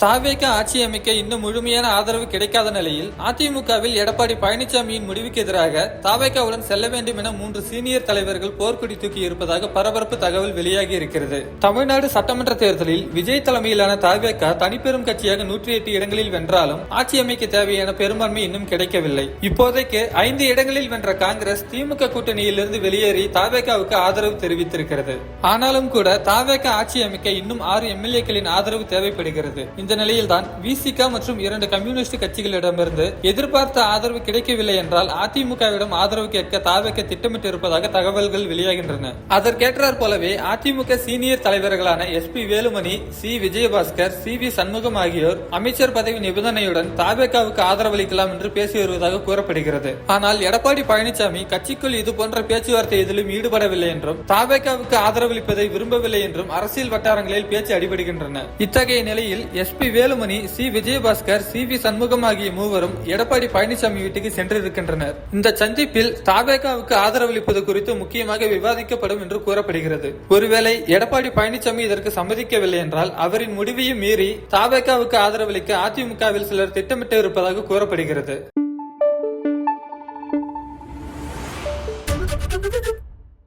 தாவேக ஆட்சி அமைக்க இன்னும் முழுமையான ஆதரவு கிடைக்காத நிலையில் அதிமுகவில் எடப்பாடி பழனிசாமியின் முடிவுக்கு எதிராக தாவேகாவுடன் செல்ல வேண்டும் என 3 சீனியர் தலைவர்கள் போர்க்கொடி தூக்கி இருப்பதாக பரபரப்பு தகவல் வெளியாகி இருக்கிறது. தமிழ்நாடு சட்டமன்ற தேர்தலில் விஜய் தலைமையிலான தாவேகா தனிப்பெரும் கட்சியாக 108 இடங்களில் வென்றாலும் ஆட்சி அமைக்க தேவையான பெரும்பான்மை இன்னும் கிடைக்கவில்லை. இப்போதைக்கு 5 இடங்களில் வென்ற காங்கிரஸ் திமுக கூட்டணியிலிருந்து வெளியேறி தாவேகாவுக்கு ஆதரவு தெரிவித்திருக்கிறது. ஆனாலும் கூட தாவேகா ஆட்சி அமைக்க இன்னும் 6 எம்எல்ஏக்களின் ஆதரவு தேவைப்படுகிறது. இந்த நிலையில்தான் விசிக மற்றும் 2 கம்யூனிஸ்ட் கட்சிகளிடமிருந்து எதிர்பார்த்த ஆதரவு கிடைக்கவில்லை என்றால் அதிமுகவிடம் ஆதரவு கேட்க தாவேக திட்டமிட்டு இருப்பதாக தகவல்கள் வெளியாகின்றன. அதற்கேற்றார் போலவே அதிமுக சீனியர் தலைவர்களான SP Velumani, C Vijayabaskar, CV Shanmugam ஆகியோர் அமைச்சர் பதவி நிபந்தனையுடன் தாவேகாவுக்கு ஆதரவளிக்கலாம் என்று பேசி வருவதாக கூறப்படுகிறது. ஆனால் எடப்பாடி பழனிசாமி கட்சிக்குள் இது போன்ற பேச்சுவார்த்தை எதிலும் ஈடுபடவில்லை என்றும் தாவேகாவுக்கு ஆதரவளிப்பதை விரும்பவில்லை என்றும் அரசியல் வட்டாரங்களில் பேச்சு அடிபடுகின்றன. இத்தகைய நிலையில் SP Velumani, C Vijayabaskar, CV Shanmugam ஆகிய மூவரும் எடப்பாடி பழனிசாமி வீட்டுக்கு சென்றிருக்கின்றனர். இந்த சந்திப்பில் தாவேகாவுக்கு ஆதரவளிப்பது குறித்து முக்கியமாக விவாதிக்கப்படும் என்று கூறப்படுகிறது. ஒருவேளை எடப்பாடி பழனிசாமி இதற்கு சம்மதிக்கவில்லை என்றால் அவரின் முடிவையும் மீறி தாவேகாவுக்கு ஆதரவளிக்க அதிமுகவில் சிலர் திட்டமிட்டு இருப்பதாக கூறப்படுகிறது.